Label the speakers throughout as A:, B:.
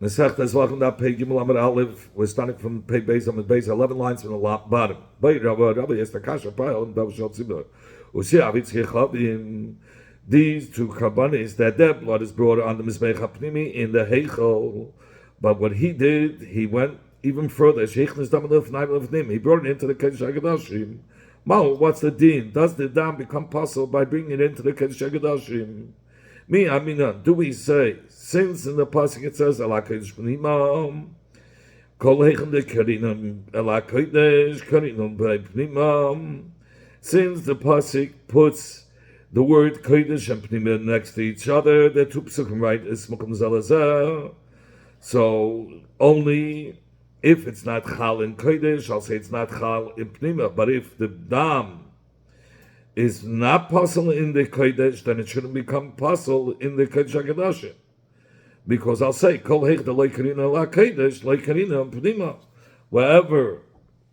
A: Masech Zevachim that pay Gimel Amud Aleph. We're starting from pay base on the base, 11 lines from the bottom. These two karbanis, that their blood is brought on the Mizbeach HaPnimi in the Heichel. But what he did, he went even further. He brought it into the Kodesh HaKadoshim. What's the din? Does the dam become possible by bringing it into the Kodesh HaKadoshim? Do we say, since in the pasuk it says Ala Kodesh Pnimam, Kol Heichen de Karinam Ala Kodesh Karinam Pnimam, since the pasuk puts the word Kodesh and Pnimam next to each other, the two pasukim right is Smukum Zalazah. So only if it's not Chal in Kodesh, I'll say it's not Chal in Pnimam. But if the dam is not possible in the Kodesh, then it shouldn't become possible in the Kodesh HaKadoshim. Because I'll say, Kol Heich de Leikarina La Kodesh, Leikarina Pnima. Wherever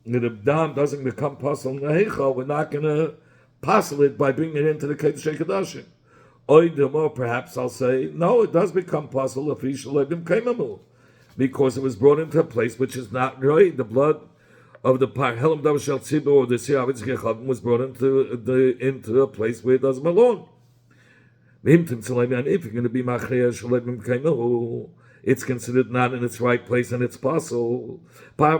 A: the dam doesn't become possible in the Heichal, we're not going to possible it by bringing it into the Kodesh HaKadoshim. Or perhaps I'll say, no, it does become possible if Yishalebim Kaimamu. Because it was brought into a place which is not right. The blood of the Helam Dav Shel Tzibur or the Siyavitz Gechavim was brought into a place where it doesn't belong. If you're going to be Machreya Shalebim Kaimahu, it's considered not in its right place and it's possible. The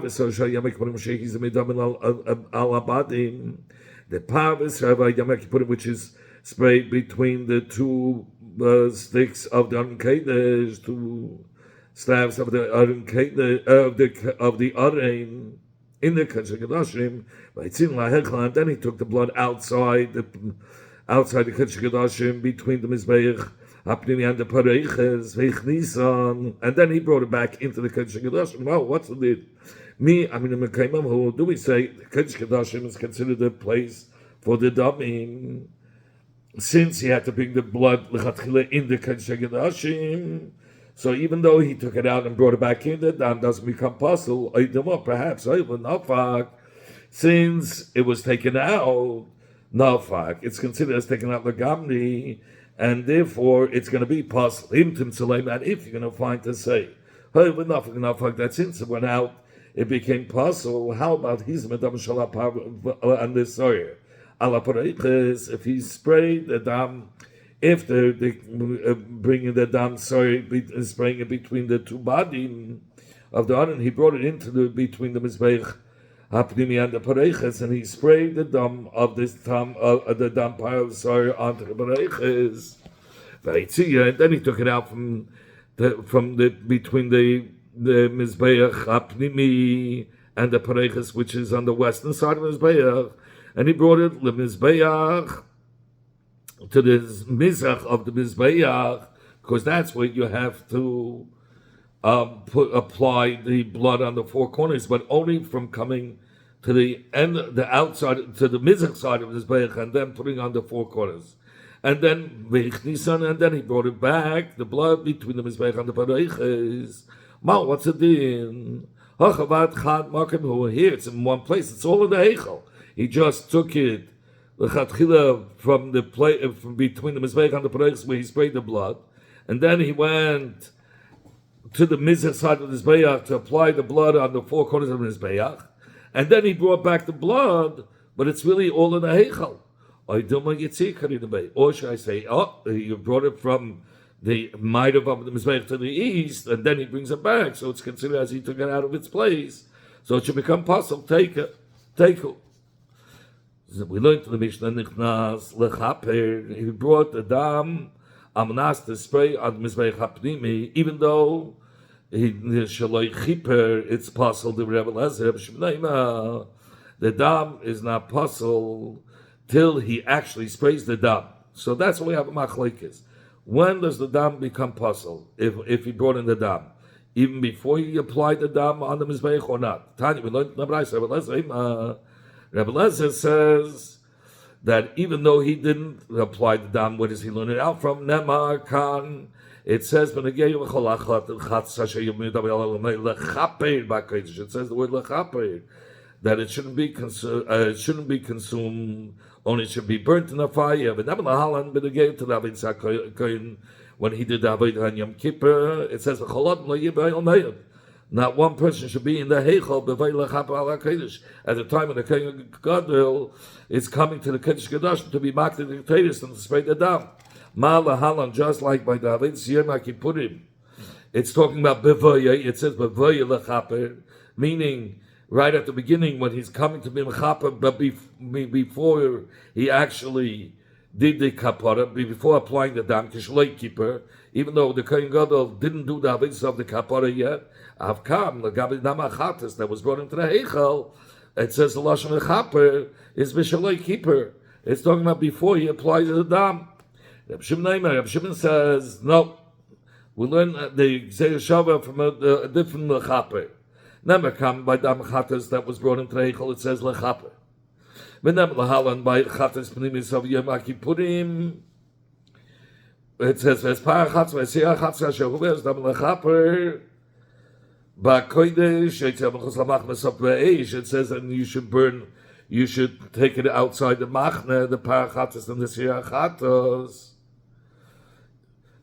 A: Parvis, which is sprayed between the two sticks of the Aron Kodesh, two staves of the Aron Kodesh, of the Aron in the Kodesh HaKadoshim, and then he took the blood outside the Kodesh HaKadoshim between the Mizbeach HaPnimi and the Pareiches, and then he brought it back into the Kodesh HaKadoshim. Well, what's the deal? Do we say the Kodesh HaKadoshim is considered a place for the damim, since he had to bring the blood lechatchila in the Kodesh HaKadoshim? So even though he took it out and brought it back in, the dam doesn't become possible. Perhaps since it was taken out, nafak, it's considered as taken out legamri, and therefore it's going to be possible. And if you're going to find to say, that since it went out, it became possible. How about his medam shalapar and the soyer? If he sprayed the dam, if the bringing the dam, spraying it between the two bodies of the Aron, he brought it into between the Mizbeach HaPnimi and the Pareiches, and he sprayed the dam of this dam the dam pile of soyer onto the Pareiches. And then he took it out from between the Mizbeach HaPnimi and the Pareiches, which is on the western side of the Mizbeach, and he brought it the Mizbeach to the Mizrach of the Mizbeach, because that's where you have to apply the blood on the four corners, but only from coming to the end, the outside, to the Mizrach side of the Mizbeach, and then putting on the four corners. And then and then he brought it back, the blood between the Mizbeach and the Pareiches. What's the din? Here it's in one place, it's all in the Heichel. He just took it from the from between the Mizbeach and the Pareiches where he sprayed the blood, and then he went to the Mizrach side of the Mizbeach to apply the blood on the four corners of the Mizbeach, and then he brought back the blood, but it's really all in the Heichel. Or should I say, you brought it from the Ma'ariv of the Mizbeach to the east, and then he brings it back, so it's considered as he took it out of its place, so it should become possible. Take it. We learned to the Mishnah Nichnas lechaper. He brought the dam amnas to spray on Mizbeach HaPnimi, even though he shaloi chiper. It's possible the Rebbe Lezer the dam is not possible till he actually sprays the dam. So that's why we have a machlekes. When does the dam become possible? If he brought in the dam, even before he applied the dam on the Mizbeach or not? Tanya, we learned Rebbe Lezer says that even though he didn't apply the dam, where does he learn it out from? Nemar Khan. It says, it says the word lechaper, that it shouldn't be consumed, only it should be burnt in a fire. when he did the Avodah on Yom Kippur, it says, not one person should be in the Heichal at the time when the Kohen Gadol is coming to the Kodesh Kedoshim to be marked in the Kodesh and to spray the dam. Ma'alahalan, just like by the Avodah Yom Kippurim. It's talking about Bevoya. It says Bevoya lechaper, meaning right at the beginning when he's coming to be mechaper, but before he actually did the kapara, before applying the dam, kishlei keeper, even though the Kohen Gadol didn't do the avids of the kapara yet, avkam the gabi dam achatas that was brought into the heichal. It says the lashon mechaper is bishlei keeper. It's talking about before he applied the dam. Reb Shimon says no. We learn the Zevachim from a different lechaper. Never come by dam chatas that was brought into the heichal. It says lechaper. V'nem lahalan by chatas pnimis of Yom Kippurim. It says v'espar chatas v'esiyah chatas asher huves dam lechaper. Ba'kodesh yitzeh b'chos lamach mesop ve'eish. It says that you should take it outside the machne, the parachatas and the siyah chatas.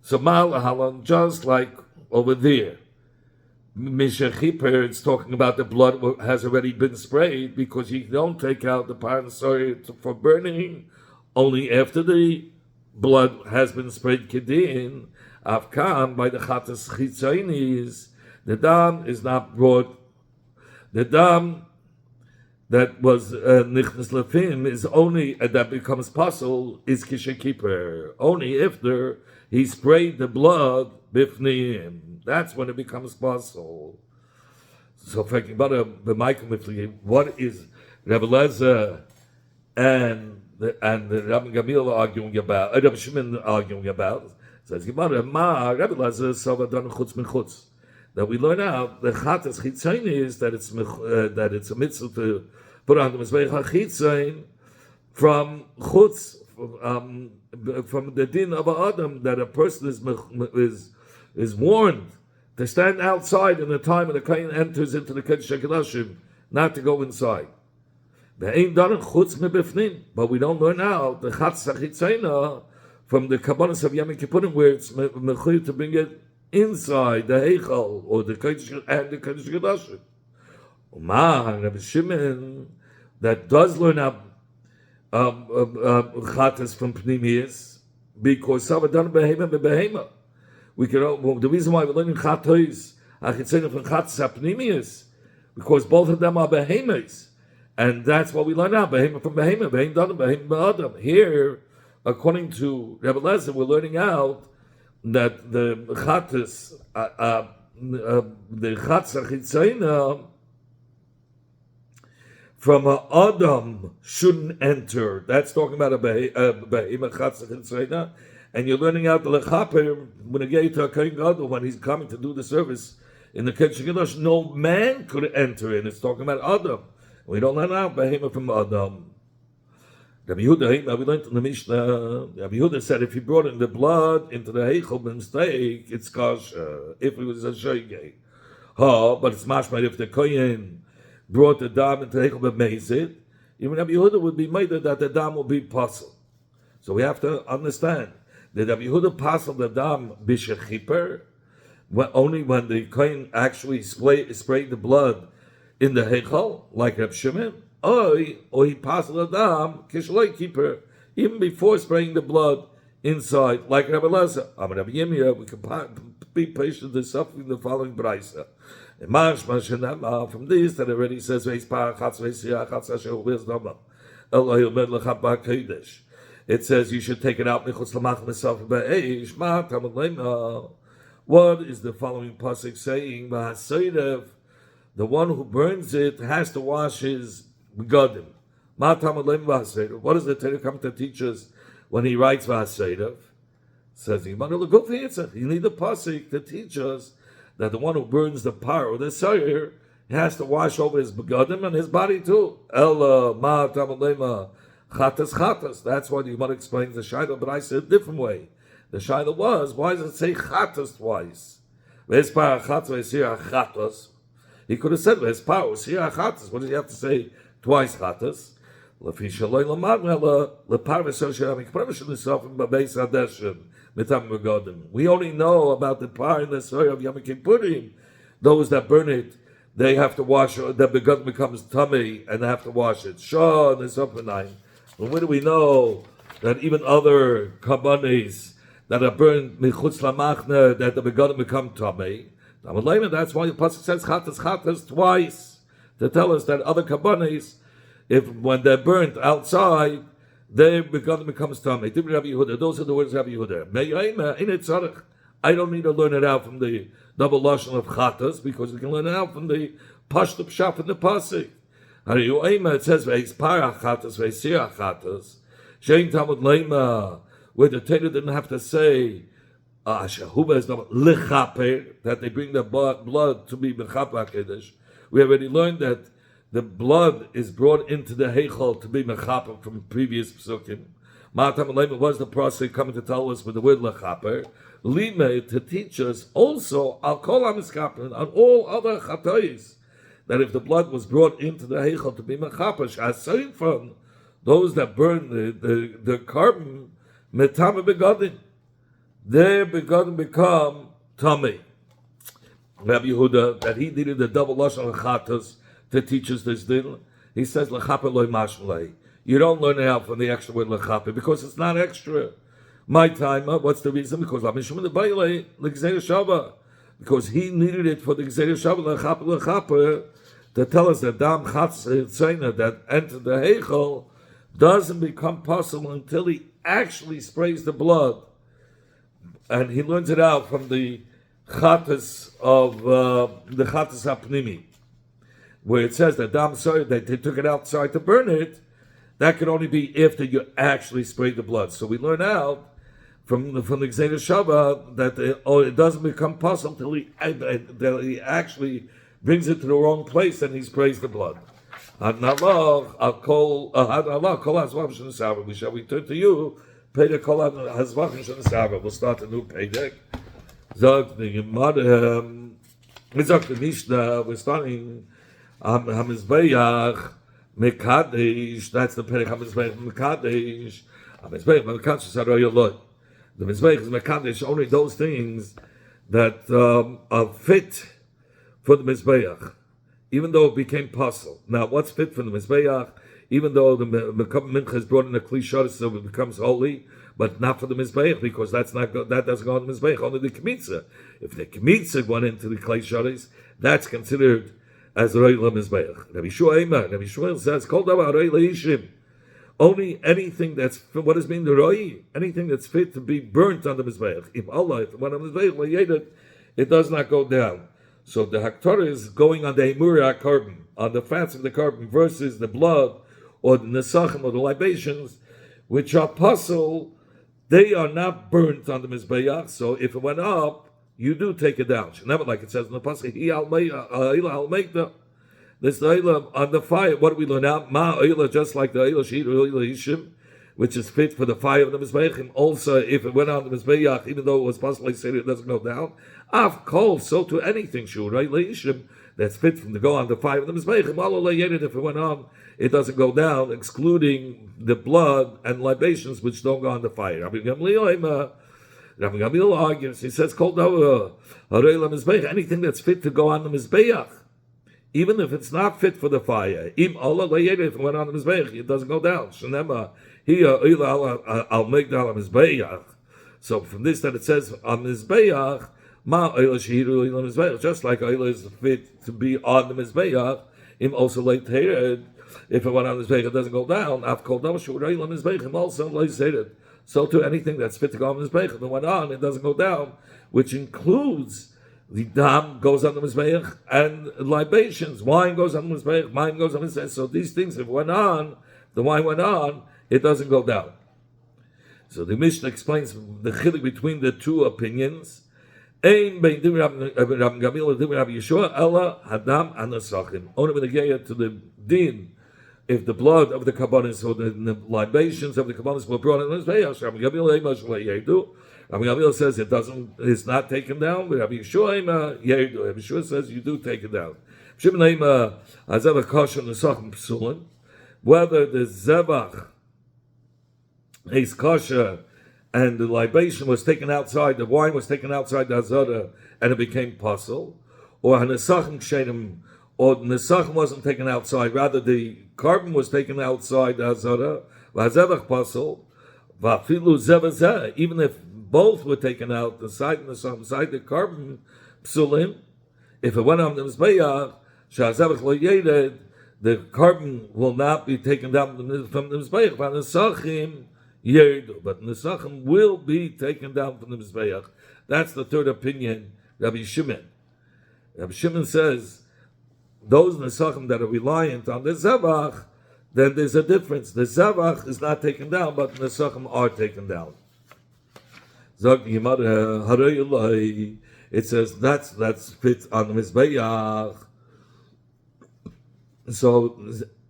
A: So Ma'alahalan, just like over there, Mishachiper, it's talking about the blood has already been sprayed because you don't take out the parasori for burning only after the blood has been sprayed kedin. Afkan by the chatas chitzainis, the dam is not brought. The dam that was nichnas lefim is only that becomes possible is kishakiper only after he sprayed the blood bifneim. That's when it becomes possible. So, what is Rebbe Lezer and the Rabbi Gamil arguing about? Rabbi Shimon arguing about? Says Gemara, Ma Rebbe Lezer Savadan Chutz Min Chutz. That we learn out the Chatas Chitzain is that it's a mitzvah to put on the Mizbeach HaChitzain from Chutz, from the din of Adam, that a person is warned to stand outside in the time when the Kohen enters into the Kodesh HaKadoshim, not to go inside. But we don't learn out the Chatz HaChitzayna from the Kabbalah of Yom Kippurim, where it's mechuyev to bring it inside the Heichal or the Kodesh and the Kodesh HaKadoshim. Rabbi Shimon that does learn out Chatz from Pnimius because Savadan Behema Behema. We can. The reason why we're learning Chatos, Achitzena from Chatos Apnimius, because both of them are behemoths, and that's what we learn now. Behemoth from behemoth, behemoth Adam, behemoth Adam. Here, according to Rebbe Lezer, we're learning out that the Chatos, the Chatos Achitzena from Adam shouldn't enter. That's talking about a behemoth Chatos Achitzena. And you're learning out the lechaper when you get to a Kohen Gadol when he's coming to do the service in the Kodesh HaKadosh. No man could enter in. It's talking about Adam. We don't learn out behemoth from Adam. Rabbi Yehuda, we learned in the Mishnah. Rabbi Yehuda said if he brought in the blood into the heichal by mistake, it's kosher. If it was a shoygay, but it's mashma if the Kohen brought the dam into the heichal by mezid, even Rabbi Yehuda would be made that the dam will be possible. So we have to understand. The Rabbi Yehuda passed the dam b'shechiper only when the Kohen actually sprayed the blood in the heichal, like Reb Shimon, or he passed the dam kishlei keeper even before spraying the blood inside, like Rabbi Lezer. Rabbi Yirmiyah, we can be patient to suffering the following braysa. From this that already says it says you should take it out. What is the following pasuk saying? The one who burns it has to wash his begadim. What does the Torah come to teach us when he writes v'haseidav? Says you need the pasuk to teach us that the one who burns the par or the sayer has to wash over his begadim and his body too. Chatas. That's why the Gemara explains the Shaila, but I said a different way. The Shaila was, why does it say Chatas twice? He could have said Chatas. What does he have to say twice Chatas? לפי שלא ילמד אלא לפרווס אשר המקפרווס של נסופים בבייס הדשן מטעם מגודם. We only know about the par in the story of Yom Kippurim. Those that burn it, they have to wash, the begotten becomes tummy and they have to wash it. Shah Nesopinayim. But when do we know that even other kabbanis that are burned michutz lamachne, that the begotten become tummy? That's why the pasuk says chatas twice to tell us that other kabbanis, if when they're burnt outside, their begotten becomes tummy. Those are the words of Rabbi Yehuda. I don't need to learn it out from the double lashon of chatas because we can learn it out from the pashtup shaf in the pasuk. It says ve'isparach chatas ve'sirach chatas. Shein tamud leima, where the Torah didn't have to say shahuba is not lechaper, that they bring the blood to be mechaper kedesh. We already learned that the blood is brought into the heichal to be mechaper from previous psukim. Ma'atam leima was the process coming to tell us with the word lechaper. Lima to teach us also al kol hamiskaper on all other chatayis, that if the blood was brought into the heichal to be mechaper, aside from those that burn the carbon, metame begodim, their begodim become tummy. Rabbi Yehuda, that he needed the double lashon of chatas to teach us this din. He says lechaper loy mashmalei. You don't learn it out from the extra word lechaper because it's not extra. My time, what's the reason? Because because he needed it for the Gzeir Shabbat to tell us that Dam Chatz Tzena that entered the Heichel doesn't become possible until he actually sprays the blood. And he learns it out from the Chatz of the Chatz HaPnimi, where it says that Dam Soy, that they took it outside to burn it. That could only be after you actually spray the blood. So we learn out from the Gzeir Shabbat that it doesn't become possible until he actually brings it to the wrong place and he sprays the blood. We shall return to you. We'll start a new Pedek. We're starting Hamizbeach Mekadesh. That's the Pedek Hamizbeach Mekadesh. Hamizbeach Mekadesh Saroyolot. The Mizbeach is Mekadesh, only those things that are fit for the Mizbeach, even though it became possible. Now, what's fit for the Mizbeach? Even though the Mincha is brought in a Kli Shor, so it becomes holy, but not for the Mizbeach, because that doesn't go on the Mizbeach, only the Kmitza. If the Kmitza went into the Kli Shor, that's considered as Roy La Mizbeach. Rabbi Shmuel says, Kol Davar Roy Leishim. Only anything that's, what does mean the Roy? Anything that's fit to be burnt on the Mizbeach. If Allah, if one on the Mizbeach, it does not go down. So the Haktorah is going on the Hemura carbon, on the fats of the carbon versus the blood or the Nesachim or the libations, which are puzzle, they are not burnt on the Mizbeach. So if it went up, you do take it down. Never, like it says in the Pasuk, this oila on the fire. What do we learn out? Ma oila, just like the oila sheet oila ishim, which is fit for the fire of the mizbeachim. Also, if it went on the mizbeach, even though it was possibly said it doesn't go down, af kol, so to anything sure oila ishim that's fit from to go on the fire of the mizbeachim. All if it went on, it doesn't go down, excluding the blood and libations which don't go on the fire. Rabbi Gamliel argues. He says, "Kol davar oila mizbeach, anything that's fit to go on the mizbeach." Even if it's not fit for the fire, if it went on the Mizbeach, it doesn't go down. I'll make down on Mizbeach. So from this that it says on Mizbeach, just like oil is fit to be on the Mizbeach, also later, if it went on the Mizbeach, it doesn't go down. Also so to anything that's fit to go on the Mizbeach, if it went on, it doesn't go down, which includes the dam goes on the mizbeach and libations. Wine goes on the mizbeach. Wine goes on the mizbeach. So these things, if it went on, the wine went on, it doesn't go down. So the Mishnah explains the chiluk between the two opinions. Ein bein Rabbi Gamliel and Rabbi Yeshua ella hadam anasachim. Only when they get to the din, if the blood of the kabbanis or the libations of the kabbanis were brought in the mizbeach, Rabbi Gamliel Rabbi Gamliel says it's not taken down, but Rabbi Yeshua says you do take it down. whether the Zevach is kosher and the libation was taken outside, the wine was taken outside the Hazara and it became pasul, or Hanesachim Kshenim, or the Nesachim wasn't taken outside, rather the carbon was taken outside the Hazara, Vazevach pasul, Vafilu Zevazeh, even if both were taken out, the side and the side, the carbon psulim, if it went on the Mizbeach, Shazevach lo yeded, the carbon will not be taken down from the Mizbeach, but the Nesachim Yerdu, but Nesachim will be taken down from the Mizbeach. That's the third opinion, Rabbi Shimon. Rabbi Shimon says, those Nesachim that are reliant on the Zevach, then there's a difference. The Zevach is not taken down, but the Nesachim are taken down. It says that's fit on the Mizbeach. So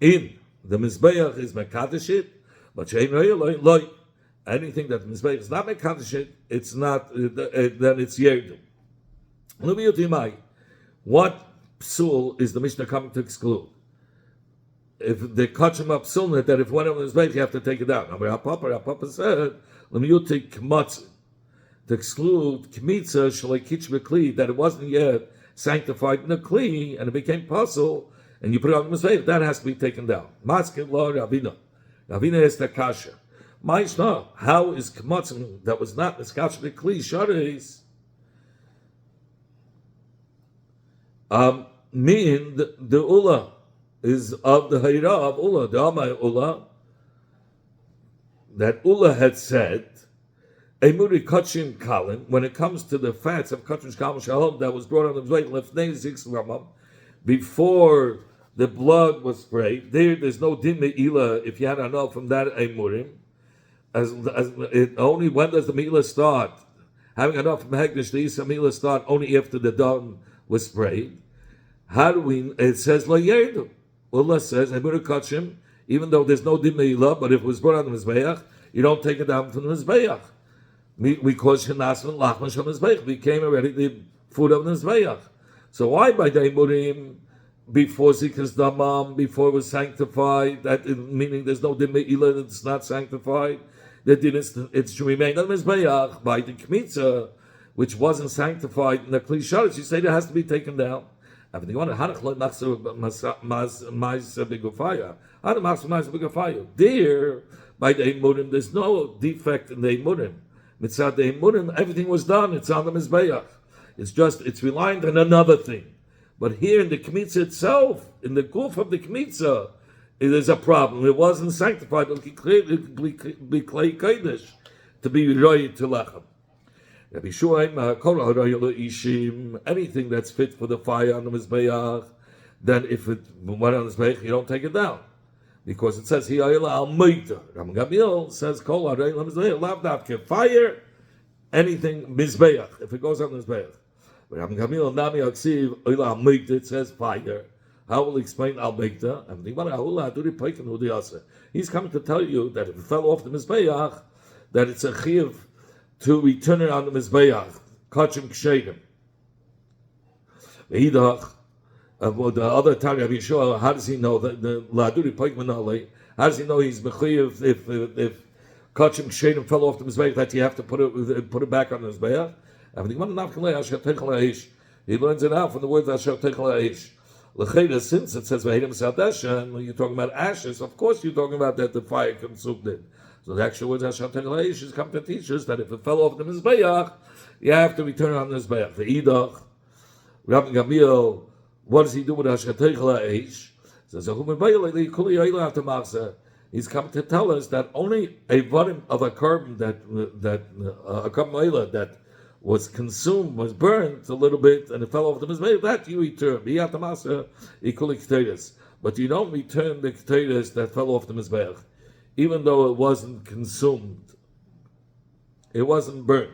A: in the Mizbeach is Mekadeshit, but anything that the Mizbeach is not Mekadeshit, it's not, then it's Yerdu. What psul is the Mishnah coming to exclude? If they catch him up psul, that if one of them is Mizbeach, you have to take it down. Our Papa said, to exclude kmitza shalekich b'kli, that it wasn't yet sanctified in the kli and it became pasul, and you put it on the mizbeach, that has to be taken down. Maskin lo Ravina. Ravina is the kasha. Ma'ishna, how is kmatza that was not miskasha b'kli shareis? Mean the ula is of the hayra of ula, the amay ula, that ula had said. Emuri kachim kalin, when it comes to the fats of kachim kalin shalom that was brought on the mizbeach lefnei 6 ramam, before the blood was sprayed, there's no din me'ila if you had enough from that emurim. As it only when does the me'ila start? Having enough from hegdish, the isa me'ila start only after the dung was sprayed. How do we? It says lo yerdu. Allah says emuri kachim, even though there's no din me'ila, but if it was brought on the mizbeach, you don't take it down from the mizbeach. Because Shenasman Lachman Shem Mizbeach became already the food of the Mizbeach. So why by the Imurim before Zikas Damam, before it was sanctified, that meaning there's no Din Me'ila, it's not sanctified, that it's to remain on the Mizbeach by the Kmitza, which wasn't sanctified in the Kli Sharetz, you say that has to be taken down. There, by the Imurim, there's no defect in the Imurim. Mitzad the Emurim, everything was done. It's on the Mizbeach. It's reliant on another thing. But here in the Kmitza itself, in the Guf of the Kmitza, there's a problem. It wasn't sanctified. It could be Klei Kodesh to be Roy to Lechem. Rabbi Shuaim, Kol HaRoy Ishim, anything that's fit for the fire on the Mizbeach, then if it went on the Mizbeach, you don't take it down. Because it says, al Meita. Ram Gamil says, Kol HaRoy Mizbeach, Lav Davke, fire, anything Mizbeach, if it goes on the Mizbeach. But Ram Gamil, Nami Aksiv, al Meita, it says fire. How will he explain al Meita? He's coming to tell you that if it fell off the Mizbeach, that it's a chiv to return it on the Mizbeach, kachim kshedim. The other time, Rabbi Yeshua, how does he know that the laduri poikmanale? How does he know he's mechiv if kachim kshedim fell off the Mizbeach that you have to put it back on the Mizbeach? He learns it out from the words asher techel haish. L'cheda, since it says v'hedim sadesha, when you're talking about ashes, of course you're talking about that the fire consumed it. So the actual words Hashem Tegelaish is come to teach us that if it fell off the Mizbeach, you have to return it on the Mizbeach. The Idach, Rabbi Gamil, what does he do with Hashem Tegelaish? He's come to tell us that only a volume of a carbon that was consumed, was burnt a little bit, and it fell off the Mizbeach, that you return. But you don't return the Keteiros that fell off the Mizbeach, even though it wasn't consumed, it wasn't burnt.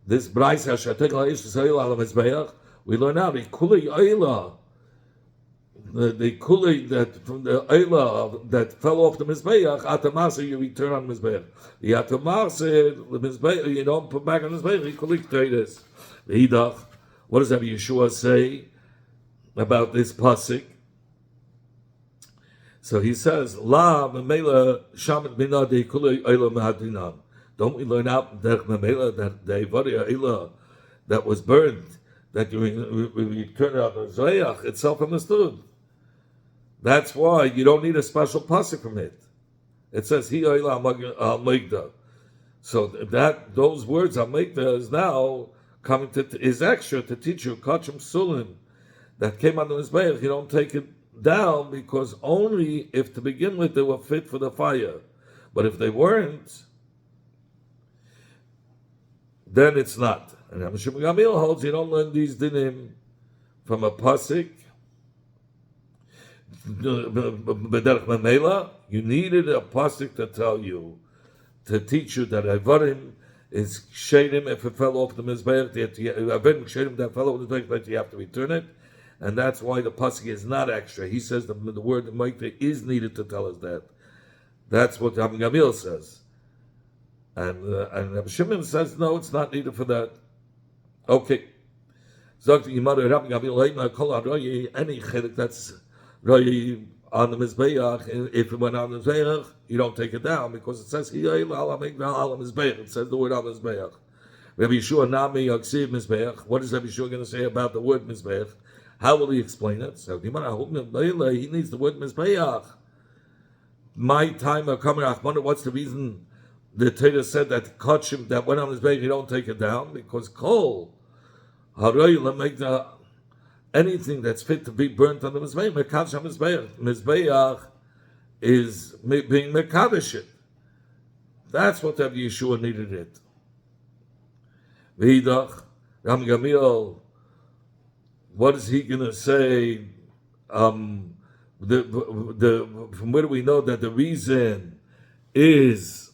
A: This Brais we learn out the kuli that from the Eila that fell off the Mizbeach, Atamasa you return on Mizbeach. The Atamasa, the Mizbeach, you don't put back on Mizbeach, kuli Keteiros. The Idach, what does Rabbi Yeshua say? about this pasuk. So he says, La memela shamet binadi kulei oila mahadinan. Don't we learn out that memela, that the ivaria oila that was burned, that you turn it out the zoyach, it's self-understood. That's why you don't need a special pasuk from it. It says hi oila al-migda. So that those words al-migda is now coming is extra to teach you kachim sulim that came on the mizbeach. You don't take it down because only if to begin with they were fit for the fire, but if they weren't, then it's not. And Rabbi Shimon Gamliel holds you don't learn these dinim from a pasuk. B'derech memela, you needed a pasuk to tell you, to teach you that Ivarim is shedim if it fell off the mizbeach. Ivarim shedim that fell off the mizbeach, you have to return it. And that's why the pasuk is not extra. He says the word Maikta is needed to tell us that. That's what Rabbi Gamliel says. And Rabbi Shimon says, no, it's not needed for that. Okay. Any chelik that's on the Mizbeach, if it went on the Mizbeach, you don't take it down because it says, it says the word on the Mizbeach. Rabbi Yeshua Nami Yaksiv Mizbeach. What is Rabbi Yeshua going to say about the word Mizbeach? How will he explain it? So he needs the word Mizbeach. My time of coming Achmana, what's the reason the Torah said that Kachim that went on Mizbeach, you don't take it down? Because Kol, Haroyla make the anything that's fit to be burnt on the Mizbeach, Mekadosh Mizbeach. Mizbeach is being Mekadosh. That's what Rabbi Yeshua needed it. V'idach, Ram Gamliel, what is he going to say? From where do we know that the reason is?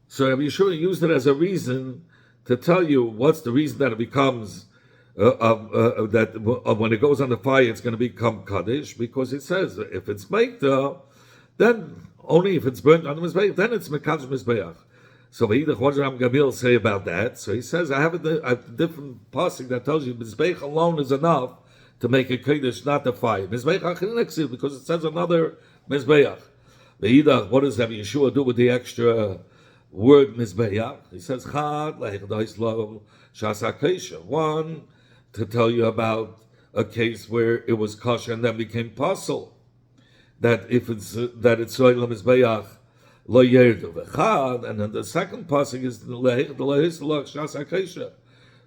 A: So Rabbi Yeshua used it as a reason to tell you what's the reason that it becomes when it goes on the fire, it's going to become kaddish, because it says if it's meikta, then only if it's burnt on the mizbeach, then it's mekadosh mizbeach. So what does Ram Gamliel say about that? So he says, I have a different pasuk that tells you mizbeach alone is enough to make a kaddish, not the fire. Mizbeach achinexil, because it says another mizbeach. What does Rabbi Yeshua do with the extra word mizbeach? He says, one, to tell you about a case where it was kosher and then became possible. That if it's soil mizbeach lo yerdu v'chad, and then the second pasuk is the shas hakesha,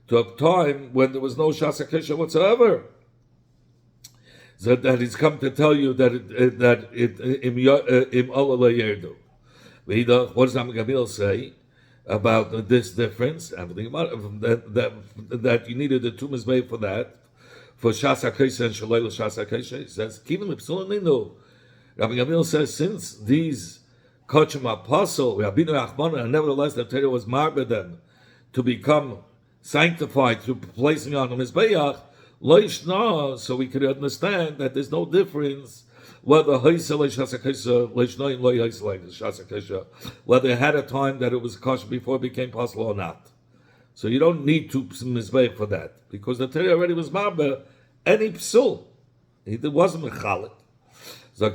A: to a time when there was no shas hakesha whatsoever. So that he's come to tell you that im ola lo yerdu. What does Ram Gamliel say about this difference? Everything about that you needed the two mizbeach for that, for shas hakesha and shalei shas hakesha. He says kivim ipsulin. Rabbi Gamliel says, since these Kochim apostle, Rabbeinu Achmana, and nevertheless the Torah was marba them to become sanctified through placing on the Mizbeach, Leishna, so we could understand that there's no difference whether whether it had a time that it was kosher before it became possible or not. So you don't need to Mizbeach for that, because the Torah already was marba any psul. It wasn't mechalik. So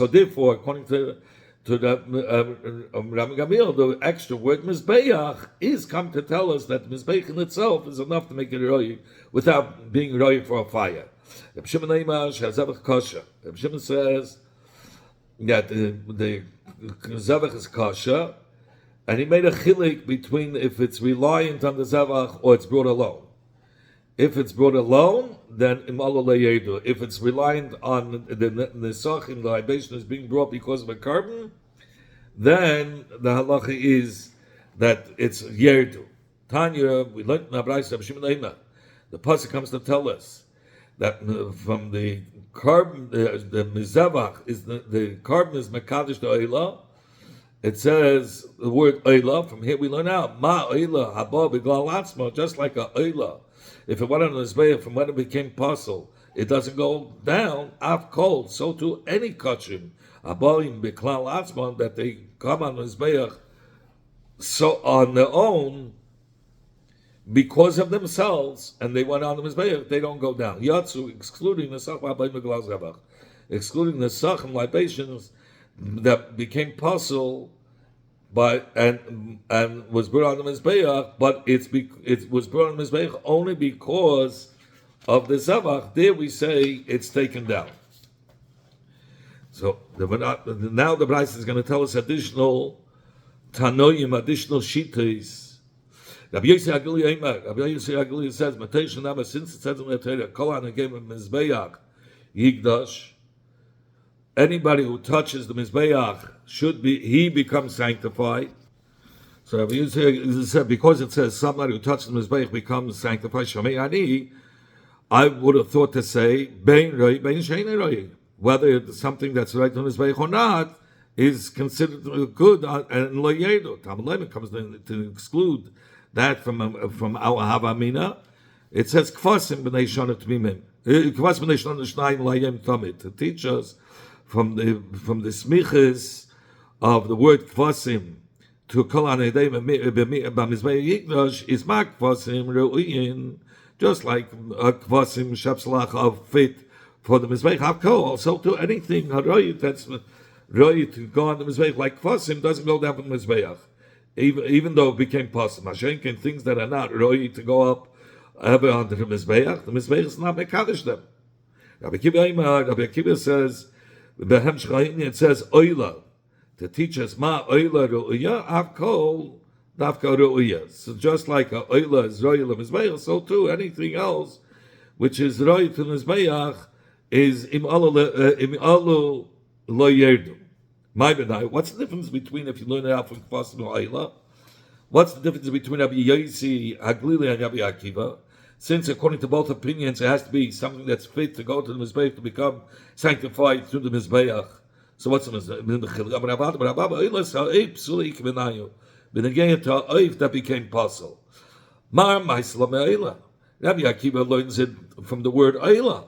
A: therefore, according to Ram Gamliel, the extra word mizbeach is come to tell us that mizbeach in itself is enough to make it roy without being roy for a fire. Reb Shimon says that the zevach is kosher, and he made a chilik between if it's reliant on the zevach or it's brought alone. If it's brought alone, then im Allah le'yedu. If it's reliant on the nesachim, the libation is being brought because of a carbon, then the halacha is that it's yerdu. Tanya, we learned in Abraham Shimon. The pasuk comes to tell us that from the carbon, the mizavach is the carbon is mekadosh to oila. It says the word oila. From here we learn out ma oila haba b'glal atzma, just like a oila. If it went on the Mizbeach from when it became possible, it doesn't go down, af cold. So to any kachim, abalim b'klal atzman, that they come on the Mizbeach so on their own, because of themselves, and they went on the Mizbeach, they don't go down. Yatsu, excluding the Sach, excluding the Sach and libations that became possible and was brought on the Mizbeach, but it was brought on the Mizbeach only because of the Zevach. There we say it's taken down. So now the Bryce is going to tell us additional Tanoim, additional Shitas. Rabbi Yossi Agili says, "Mateish Nama." Since it says in the Torah, "Kol Hanagim Mizbeach Yigdash," anybody who touches the Mizbeach he becomes sanctified. So Rabbi Yossi said, because it says somebody who touches the Mizbeach becomes sanctified. Shamei Ani, I would have thought to say Bein Roi, Bein Shein Roi, whether it's something that's right on the Mizbeach or not is considered good, and Lo Yedu. Talmud comes to exclude that from our Havamina. It says Kvasim b'nei shana tmimim. Kvasim b'nei shana shnayim layem tamid, to teach us from the smiches of the word Kvasim to kol anedei b'mizbeach yigdash is ma Kvasim reuyin, just like Kvasim shapslach of fit for the Mizbeach hakol. Also to anything haroyit that's royit to go on the Mizbeach like Kvasim doesn't go down from the Mizbeach. Even though it became possible, Mashenkin, things that are not roy to go up ever onto the Mizbeach is not mekadosh them. Rabbi Akiva says, it says oila, to teach us ma oila ru'uya, avkol dafka ru'uya. So just like a oila is roy to Mizbeach, so too anything else which is roy to Mizbeach is im alu lo yerdu. What's the difference between, if you learn it out from Kvasim Ha'ila, what's the difference between Rabbi Yossi Haglili and Rabbi Akiva? Since according to both opinions, it has to be something that's fit to go to the Mizbeach to become sanctified through the Mizbeach. So what's the Mizbeach? That became possible. Rabbi Akiva learns it from the word Ha'ila.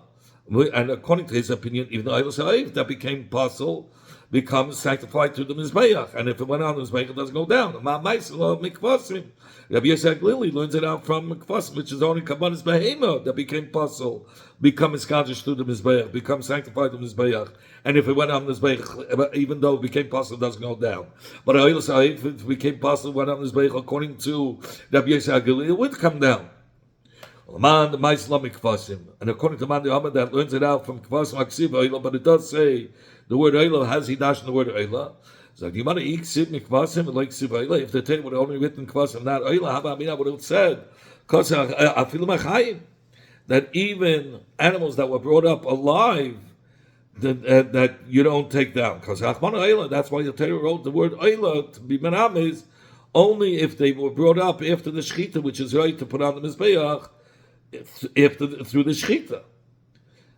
A: And according to his opinion, even though that became possible, becomes sanctified through the Mizbeach, and if it went on the Mizbeach, it doesn't go down. Rabbi Yossi Haglili learns it out from Mikvasim, which is only Kabbanis Behema that became possible, become Iskadish through the Mizbeach, become sanctified through the Mizbeach, and if it went on the Mizbeach, even though it became possible, it doesn't go down. But if it became possible, went on the Mizbeach, according to Rabbi Yossi Haglili, it would come down. And according to Mandi Ahmed, that learns it out from Kvasim Aksiva, but it does say the word Eilah has Hidash in the word Eilah. So do you want to eat Ksiv Mikvasim like Ksiv Eilah? If the Torah would have only written Kvasim, not Eilah, how about me? I would have said that even animals that were brought up alive, that you don't take down. Because that's why the Torah wrote the word Eilah to be Menamis, only if they were brought up after the Shechita, which is right to put on the Mizbeach, through the Shechita.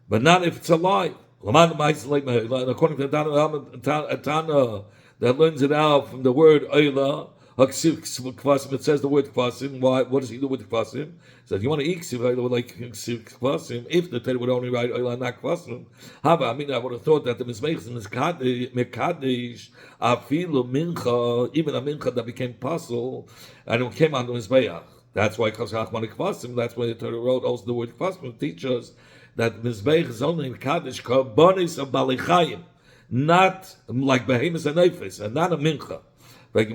A: But not if it's alive. According to Tana, that learns it out from the word Eilah, it says the word Kvasim. Why? What does he do with Kvasim? So if you want to eat Ksiv like Kvasim, if the Torah would only write Eilah and not Kvasim, I would have thought that the Mizbeach is Mekadesh, Afilu Mincha, even a Mincha that became possible, and it came on the Mizbeach. That's why Kvasim. That's why the Torah wrote also the word Kvasim to teach us that Mizbeach is only in Kaddish Karbonis of Balichayim, not like Behemoth and Nefes, and not a Mincha. What's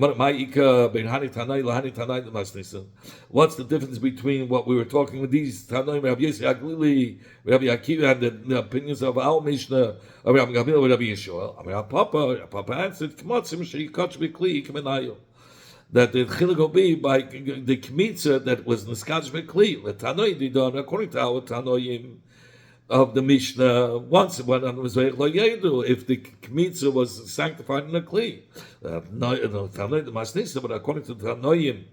A: the difference between what we were talking with these Tanoim, Rabbi Yossi Haglili, Rabbi Akiva, and the opinions of our Mishnah, of Rabbi Gamil, Rabbi Yeshua? Papa answered, that the chiluk will be by the kmitza that was niskadish bekli. The Tanoi didon, according to our Tanoim of the Mishnah, once it went on the Mizbeach lo yedu, if the kmitza was sanctified in a kli. Tanoi the Masnisa, but according to the Tanoim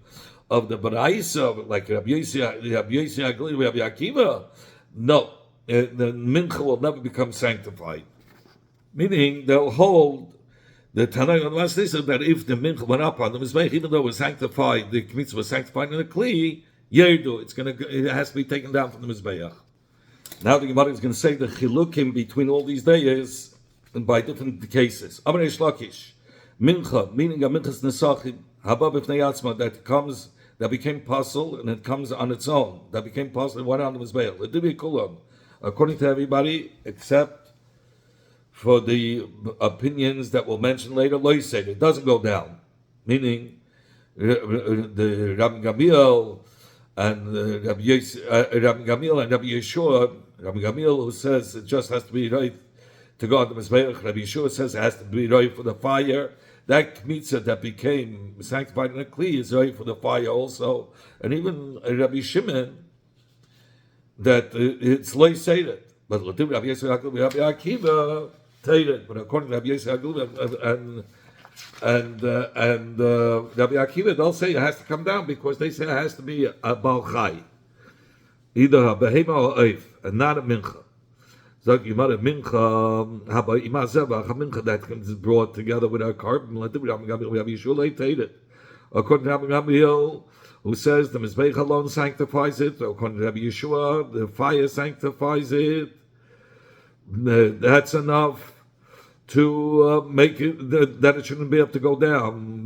A: of the Baraisa, like Rabbi Yossi Haglili, Rabbi Akiva, no, the mincha will never become sanctified. Meaning they'll hold the Tanai on the Masnisa that if the mincha went up on the Mizbeach, even though it was sanctified, the kmitza was sanctified in the kli, yerdu, it has to be taken down from the Mizbeach. Now the Gemara is going to say the chilukim between all these days and by different cases. Amar Eish Lakish, mincha, meaning a minchas nesachim, haba b'fnei atzma, that comes that became puzzle and it comes on its own. That became puzzle and went on the Mizbeach. It did be kulam, according to everybody, except for the opinions that we'll mention later. Lo yised, it doesn't go down. Meaning, the Rabbi Gamliel and Rabbi Gamliel and Rabbi Yeshua, Rabbi Gamliel who says it just has to be right to go on the Mizbeach. Rabbi Yeshua says it has to be right for the fire. That mitzvah that became sanctified in a kli is right for the fire also. And even Rabbi Shimon, that it's lo yised. But Rabbi Akiva tated. But according to Rabbi Yisrael and Rabbi Akiva, they'll say it has to come down because they say it has to be a Baal Chai, either a behema or oif, and not a mincha. So you might have mincha, a mincha that is brought together with a carbon. Rabbi Yishua tated. According to Rabbi Gamliel, who says the Mizbeach alone sanctifies it, according to Rabbi Yeshua, the fire sanctifies it. That's enough to make it that it shouldn't be able to go down.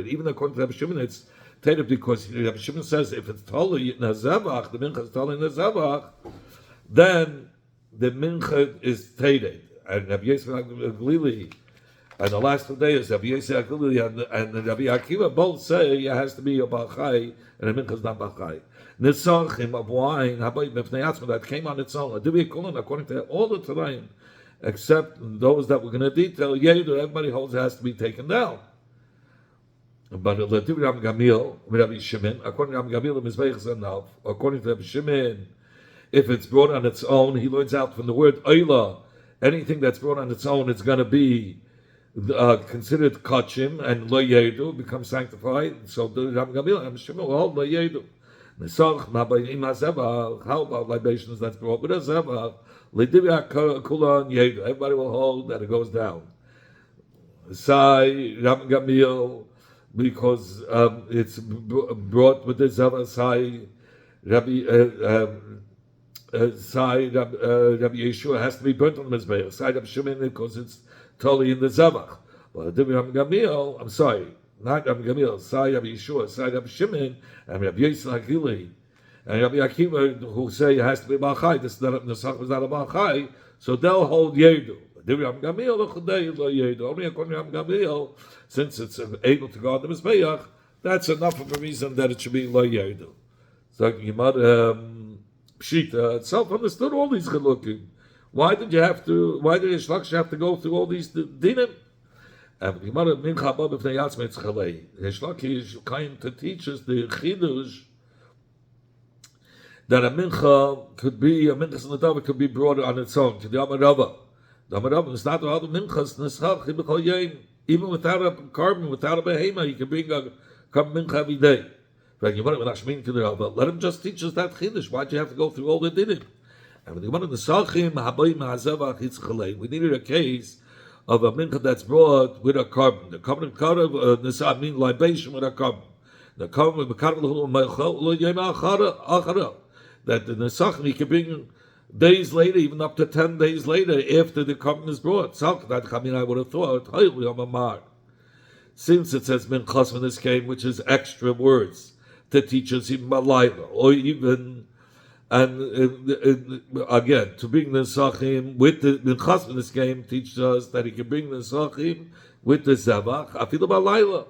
A: Even according to Rabbi Shimon, it's tated because Rabbi Shimon says if it's totally in a zevach, the mincha is totally in a zevach, then the mincha is tated. And Rabbi Yisrael Galili, and the last 2 days, Rabbi Yisrael Galili and Rabbi Akiva both say it has to be a bachai, and the mincha is not bachai. Nisachim of wine, that came on its own. According to all the Tanaim, except those that we're going to detail, everybody holds it has to be taken down. But Rabbi Gamliel, Rabbi Shimon, according to Rabbi Gamliel, the Mizbeach is enough. According to Rabbi Shimon, if it's brought on its own, he learns out from the word oila. Anything that's brought on its own, it's going to be considered kachim, and lo yedu becomes sanctified. So Rabbi Gamliel and Shimon will hold lo yedu. How about libations that's brought with a zevach? Everybody will hold that it goes down. Sai Rabbi Gamliel, because it's brought with the zevach. Sai Rabbi Yeshua has to be burnt on the mizbeach. Sai Rabbi Shimon because it's totally in the zevach. Well, Rabbi Gamliel, I'm sorry. Not Rabbi Gamliel, Sai Rabbi Yeshua, Sai Rabbi Shimon, and Rabbi Yisrael Gili, and Rabbi Akiva, who say it has to be Baal Chai. This is not a Baal Chai, so they'll hold Yedu. Rabbi Gamliel, only according to Rabbi Gamliel, since it's able to go on the Mizbeach, that's enough of a reason that it should be Lo Yedu. So Pshita itself understood all these Chilukim. Why did Yishlach have to go through all these dinim? Lakish came to teach us the chidush that a mincha could be could be brought on its own to the Amarava. The Amarava is not all the minchas neschach even without a carbon, without a behema, you can bring a carbon mincha every day. Let him just teach us that chidush. Why'd you have to go through all the dinim? And the Gemara we needed a case of a mincha that's brought with a carbon. The carbon nisa mean libation with a carbon. The carbon that the nesachim he can bring days later, even up to 10 days later, after the carbon is brought. That I would have thought since it says minchas when this came, which is extra words to teach us even malayla, or even. And again, to bring the Nesachim with the Minchas in this game teaches us that he can bring the Nesachim with the Zevach, Afilu Balayla.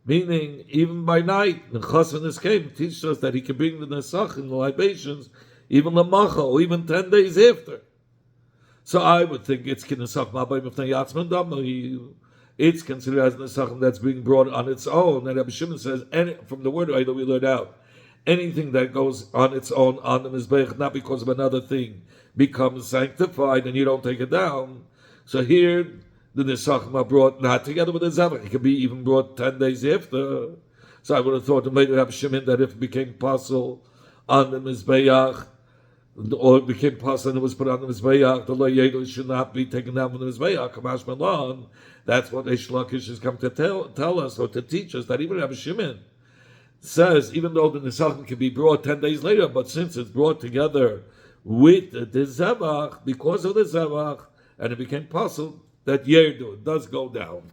A: Meaning, even by night, Minchas in this game teaches us that he can bring the Nesachim, the libations, even Lamacha, or even 10 days after. So I would think it's Kinesach Mabay Mifnei Yatzman Dam. It's considered as Nesachim that's being brought on its own. And Rabbi Shimon says, from the word that we learned out, anything that goes on its own on the Mizbeach, not because of another thing, becomes sanctified and you don't take it down. So here, the Nesachim are brought not together with the Zevach. It could be even brought 10 days after. So I would have thought, later Rabbi Shimon, that if it became possible on the Mizbeach, or it became possible and it was put on the Mizbeach, the Lo Yedu should not be taken down from the Mizbeach, Kamash Malan. That's what Eish Lakish has come to tell us, or to teach us, that even Rabbi Shimon says, even though the Nesachim can be brought 10 days later, but since it's brought together with the Zevach, because of the Zevach, and it became possible, that Yerdu does go down.